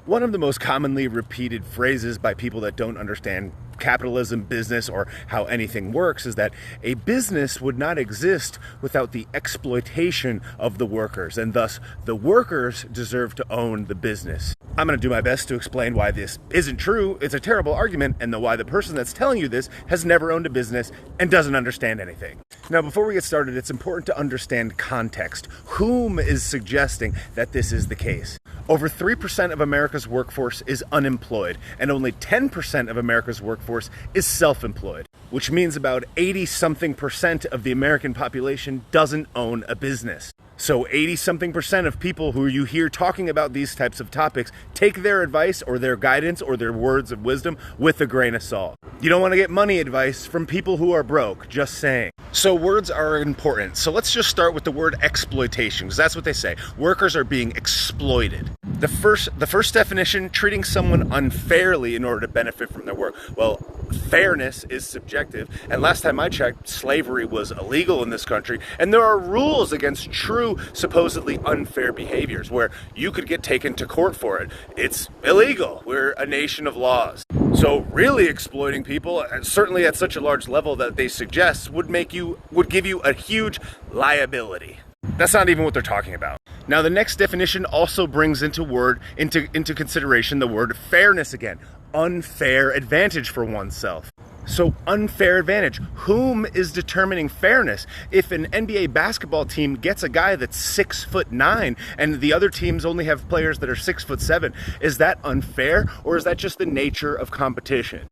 One of the most commonly repeated phrases by people that don't understand capitalism, business, or how anything works is that a business would not exist without the exploitation of the workers, and thus the workers deserve to own the business. I'm going to do my best to explain why this isn't true, it's a terrible argument, and why the person that's telling you this has never owned a business and doesn't understand anything. Now, before we get started, it's important to understand context. Whom is suggesting that this is the case? Over 3% of America's workforce is unemployed, and only 10% of America's workforce is self-employed, which means about 80-something% of the American population doesn't own a business. So 80-something% of people who you hear talking about these types of topics take their advice or their guidance or their words of wisdom with a grain of salt. You don't want to get money advice from people who are broke, just saying. So words are important. So let's just start with the word exploitation, because that's what they say. Workers are being exploited. The first definition, treating someone unfairly in order to benefit from their work. Well, fairness is subjective, and last time I checked, slavery was illegal in this country, and there are rules against true, supposedly unfair behaviors where you could get taken to court for it. It's illegal. We're a nation of laws. So really exploiting people, certainly at such a large level that they suggest, would give you a huge liability. That's not even what they're talking about. Now, the next definition also brings into consideration the word fairness again. Unfair advantage for oneself. So unfair advantage. Whom is determining fairness? If an NBA basketball team gets a guy that's 6'9" and the other teams only have players that are 6'7", is that unfair, or is that just the nature of competition?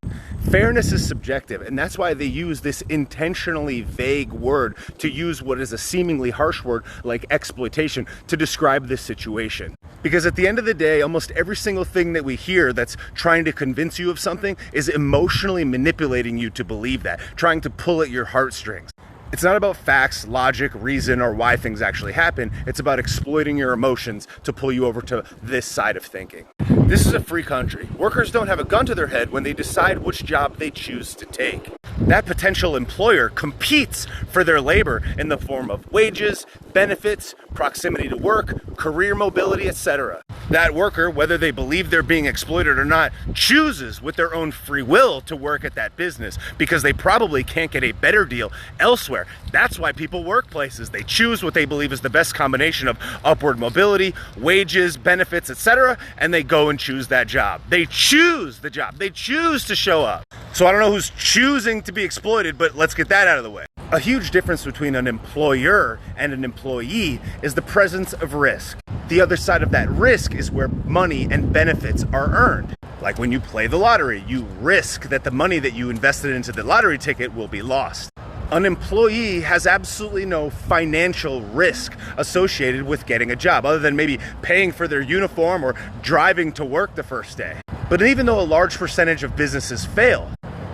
Fairness is subjective, and that's why they use this intentionally vague word to use what is a seemingly harsh word like exploitation to describe this situation. Because at the end of the day, almost every single thing that we hear that's trying to convince you of something is emotionally manipulating you to believe that, trying to pull at your heartstrings. It's not about facts, logic, reason, or why things actually happen. It's about exploiting your emotions to pull you over to this side of thinking. This is a free country. Workers don't have a gun to their head when they decide which job they choose to take. That potential employer competes for their labor in the form of wages, benefits, proximity to work, career mobility, etc. That worker, whether they believe they're being exploited or not, chooses with their own free will to work at that business because they probably can't get a better deal elsewhere. That's why people work places. They choose what they believe is the best combination of upward mobility, wages, benefits, etc., and they go and choose that job. They choose the job. They choose to show up. So I don't know who's choosing to be exploited, but let's get that out of the way. A huge difference between an employer and an employee is the presence of risk. The other side of that risk is where money and benefits are earned. Like when you play the lottery, you risk that the money that you invested into the lottery ticket will be lost. An employee has absolutely no financial risk associated with getting a job, other than maybe paying for their uniform or driving to work the first day. But even though a large percentage of businesses fail,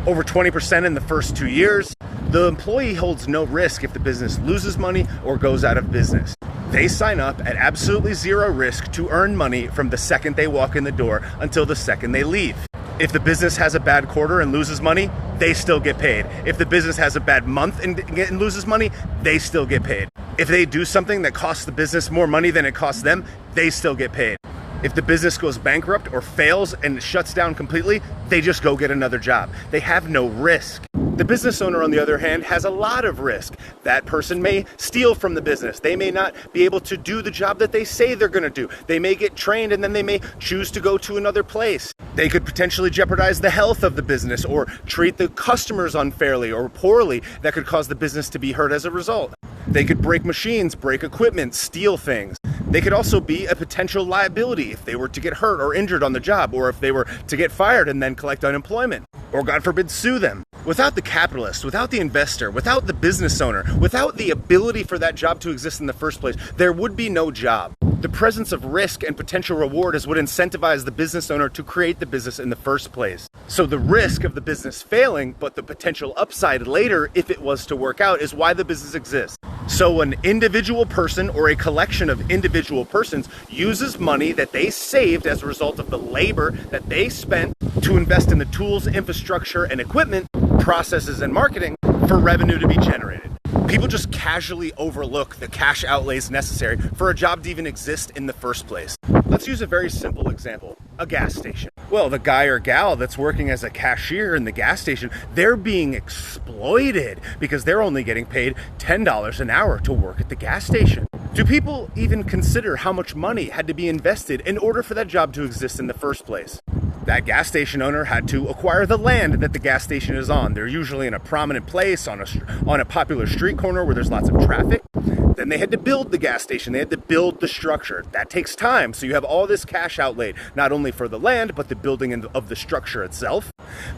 over 20% in the first 2 years, the employee holds no risk if the business loses money or goes out of business. They sign up at absolutely zero risk to earn money from the second they walk in the door until the second they leave. If the business has a bad quarter and loses money, they still get paid. If the business has a bad month and loses money, they still get paid. If they do something that costs the business more money than it costs them, they still get paid. If the business goes bankrupt or fails and shuts down completely, they just go get another job. They have no risk. The business owner, on the other hand, has a lot of risk. That person may steal from the business. They may not be able to do the job that they say they're going to do. They may get trained and then they may choose to go to another place. They could potentially jeopardize the health of the business or treat the customers unfairly or poorly that could cause the business to be hurt as a result. They could break machines, break equipment, steal things. They could also be a potential liability if they were to get hurt or injured on the job, or if they were to get fired and then collect unemployment, or God forbid, sue them. Without the capitalist, without the investor, without the business owner, without the ability for that job to exist in the first place, there would be no job. The presence of risk and potential reward is what incentivizes the business owner to create the business in the first place. So the risk of the business failing, but the potential upside later, if it was to work out, is why the business exists. So an individual person or a collection of individual persons uses money that they saved as a result of the labor that they spent to invest in the tools, infrastructure, and equipment, processes, and marketing for revenue to be generated. People just casually overlook the cash outlays necessary for a job to even exist in the first place. Let's use a very simple example. a gas station. Well, the guy or gal that's working as a cashier in the gas station, they're being exploited because they're only getting paid $10 an hour to work at the gas station. Do people even consider how much money had to be invested in order for that job to exist in the first place? That gas station owner had to acquire the land that the gas station is on. They're usually in a prominent place on a popular street corner where there's lots of traffic. Then they had to build the gas station. They had to build the structure. That takes time. So you have all this cash outlaid, not only for the land, but the building of the structure itself.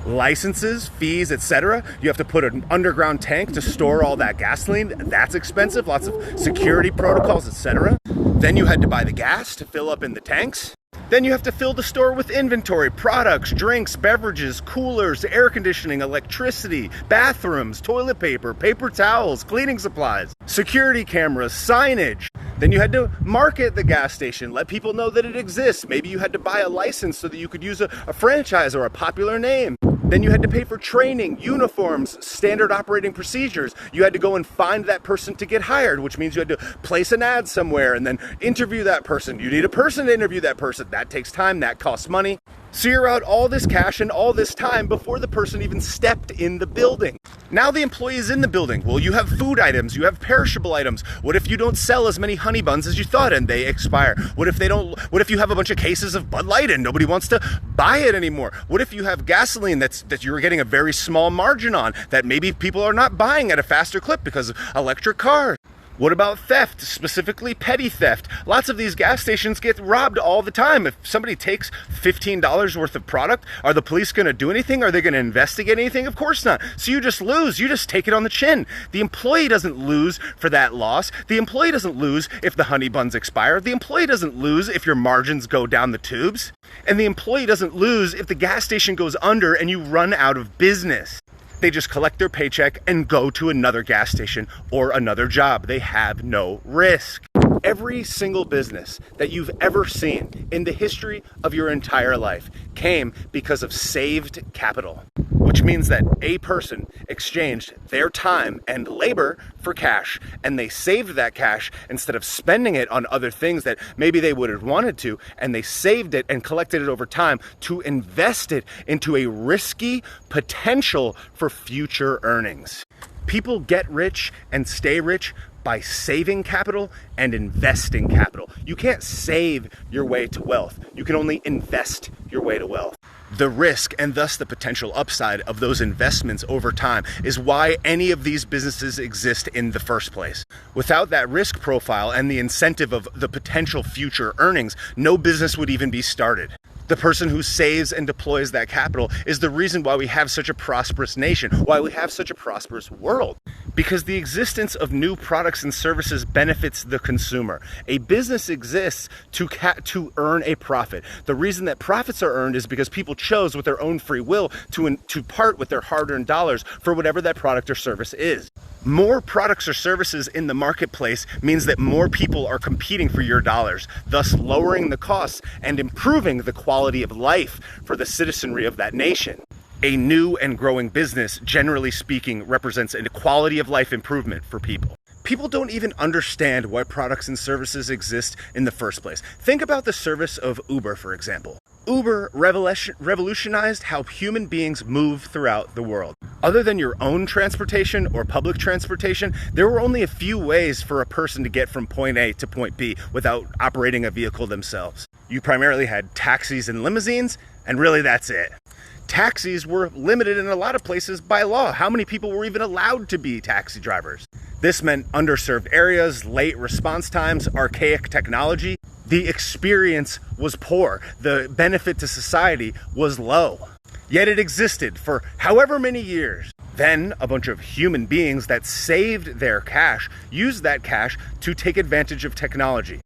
Licenses, fees, etc. You have to put an underground tank to store all that gasoline. That's expensive. Lots of security protocols, etc. Then you had to buy the gas to fill up in the tanks. Then you have to fill the store with inventory, products, drinks, beverages, coolers, air conditioning, electricity, bathrooms, toilet paper, paper towels, cleaning supplies, security cameras, signage. Then you had to market the gas station, let people know that it exists. Maybe you had to buy a license so that you could use a franchise or a popular name. Then you had to pay for training, uniforms, standard operating procedures. You had to go and find that person to get hired, which means you had to place an ad somewhere and then interview that person. You need a person to interview that person. That takes time, that costs money. So you're out all this cash and all this time before the person even stepped in the building. Now the employee is in the building. Well, you have food items, you have perishable items. What if you don't sell as many honey buns as you thought and they expire? What if you have a bunch of cases of Bud Light and nobody wants to buy it anymore? What if you have gasoline that you're getting a very small margin on that maybe people are not buying at a faster clip because of electric cars? What about theft, specifically petty theft? Lots of these gas stations get robbed all the time. If somebody takes $15 worth of product, are the police going to do anything? Are they going to investigate anything? Of course not. So you just lose. You just take it on the chin. The employee doesn't lose for that loss. The employee doesn't lose if the honey buns expire. The employee doesn't lose if your margins go down the tubes. And the employee doesn't lose if the gas station goes under and you run out of business. They just collect their paycheck and go to another gas station or another job. They have no risk. Every single business that you've ever seen in the history of your entire life came because of saved capital, which means that a person exchanged their time and labor for cash, and they saved that cash instead of spending it on other things that maybe they would have wanted to, and they saved it and collected it over time to invest it into a risky potential for future earnings. People get rich and stay rich by saving capital and investing capital. You can't save your way to wealth. You can only invest your way to wealth. The risk and thus the potential upside of those investments over time is why any of these businesses exist in the first place. Without that risk profile and the incentive of the potential future earnings, no business would even be started. The person who saves and deploys that capital is the reason why we have such a prosperous nation, why we have such a prosperous world. Because the existence of new products and services benefits the consumer. A business exists to earn a profit. The reason that profits are earned is because people chose with their own free will to part with their hard-earned dollars for whatever that product or service is. More products or services in the marketplace means that more people are competing for your dollars, thus lowering the costs and improving the quality of life for the citizenry of that nation. A new and growing business, generally speaking, represents a quality of life improvement for people. People don't even understand why products and services exist in the first place. Think about the service of Uber, for example. Uber revolutionized how human beings move throughout the world. Other than your own transportation or public transportation, there were only a few ways for a person to get from point A to point B without operating a vehicle themselves. You primarily had taxis and limousines, and really that's it. Taxis were limited in a lot of places by law. How many people were even allowed to be taxi drivers? This meant underserved areas, late response times, archaic technology. The experience was poor. The benefit to society was low. Yet it existed for however many years. Then a bunch of human beings that saved their cash used that cash to take advantage of technology.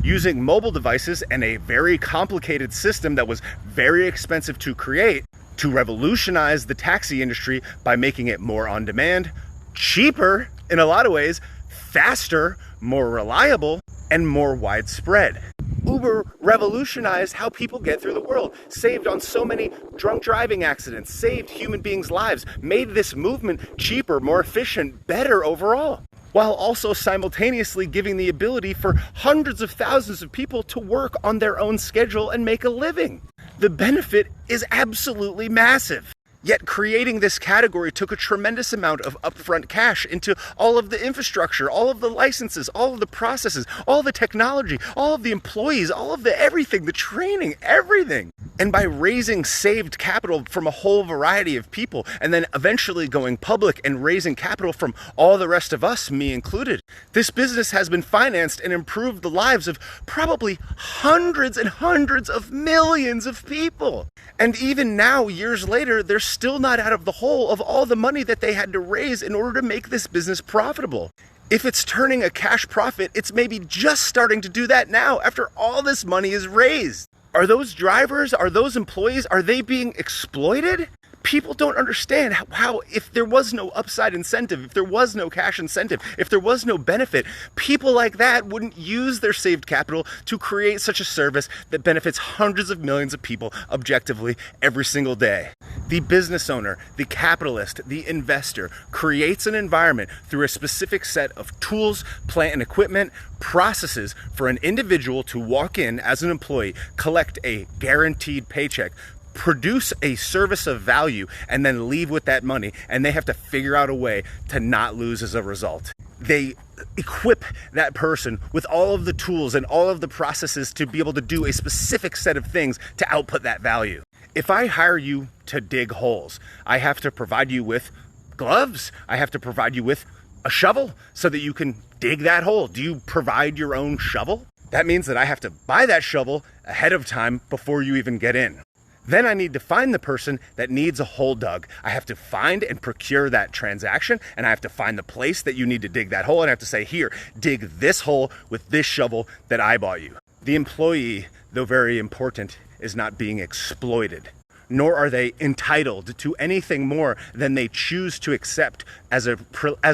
Using mobile devices and a very complicated system that was very expensive to create, to revolutionize the taxi industry by making it more on demand, cheaper in a lot of ways, faster, more reliable, and more widespread. Uber revolutionized how people get through the world, saved on so many drunk driving accidents, saved human beings' lives, made this movement cheaper, more efficient, better overall, while also simultaneously giving the ability for hundreds of thousands of people to work on their own schedule and make a living. The benefit is absolutely massive. Yet creating this category took a tremendous amount of upfront cash into all of the infrastructure, all of the licenses, all of the processes, all the technology, all of the employees, all of the everything, the training, everything. And by raising saved capital from a whole variety of people, and then eventually going public and raising capital from all the rest of us, me included, this business has been financed and improved the lives of probably hundreds and hundreds of millions of people. And even now, years later, they're still not out of the hole of all the money that they had to raise in order to make this business profitable. If it's turning a cash profit, it's maybe just starting to do that now after all this money is raised. Are those drivers, are those employees, are they being exploited? People don't understand how if there was no upside incentive, if there was no cash incentive, if there was no benefit, people like that wouldn't use their saved capital to create such a service that benefits hundreds of millions of people objectively every single day. The business owner, the capitalist, the investor creates an environment through a specific set of tools, plant and equipment, processes for an individual to walk in as an employee, collect a guaranteed paycheck, produce a service of value, and then leave with that money, and they have to figure out a way to not lose as a result. They equip that person with all of the tools and all of the processes to be able to do a specific set of things to output that value. If I hire you to dig holes, I have to provide you with gloves, I have to provide you with a shovel so that you can dig that hole. Do you provide your own shovel? That means that I have to buy that shovel ahead of time before you even get in. Then I need to find the person that needs a hole dug. I have to find and procure that transaction, and I have to find the place that you need to dig that hole, and I have to say, here, dig this hole with this shovel that I bought you. The employee, though very important, is not being exploited, nor are they entitled to anything more than they choose to accept as a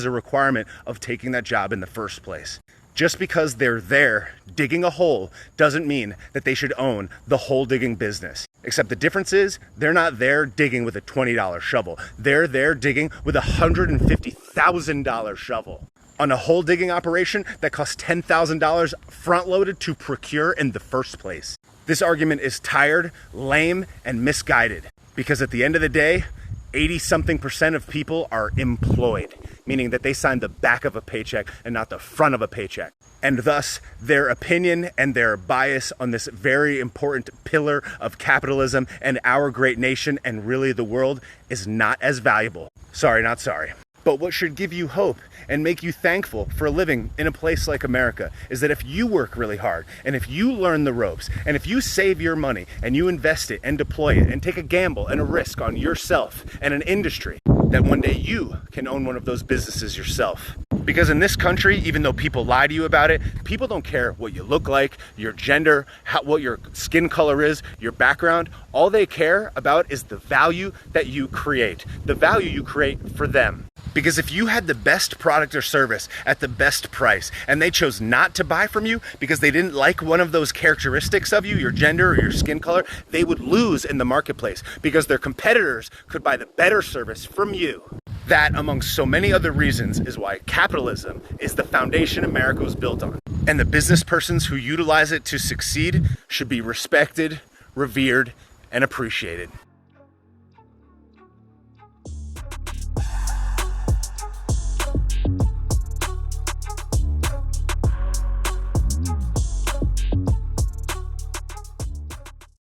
requirement of taking that job in the first place. Just because they're there digging a hole doesn't mean that they should own the hole digging business. Except the difference is they're not there digging with a $20 shovel. They're there digging with a $150,000 shovel on a hole digging operation that costs $10,000 front loaded to procure in the first place. This argument is tired, lame, and misguided because at the end of the day, 80-something% of people are employed, meaning that they sign the back of a paycheck and not the front of a paycheck. And thus, their opinion and their bias on this very important pillar of capitalism and our great nation and really the world is not as valuable. Sorry, not sorry. But what should give you hope and make you thankful for living in a place like America is that if you work really hard and if you learn the ropes and if you save your money and you invest it and deploy it and take a gamble and a risk on yourself and an industry, that one day you can own one of those businesses yourself. Because in this country, even though people lie to you about it, people don't care what you look like, your gender, what your skin color is, your background. All they care about is the value that you create, the value you create for them. Because if you had the best product or service at the best price and they chose not to buy from you because they didn't like one of those characteristics of you, your gender or your skin color, they would lose in the marketplace because their competitors could buy the better service from you. That, among so many other reasons, is why capitalism is the foundation America was built on. And the business persons who utilize it to succeed should be respected, revered, and appreciated.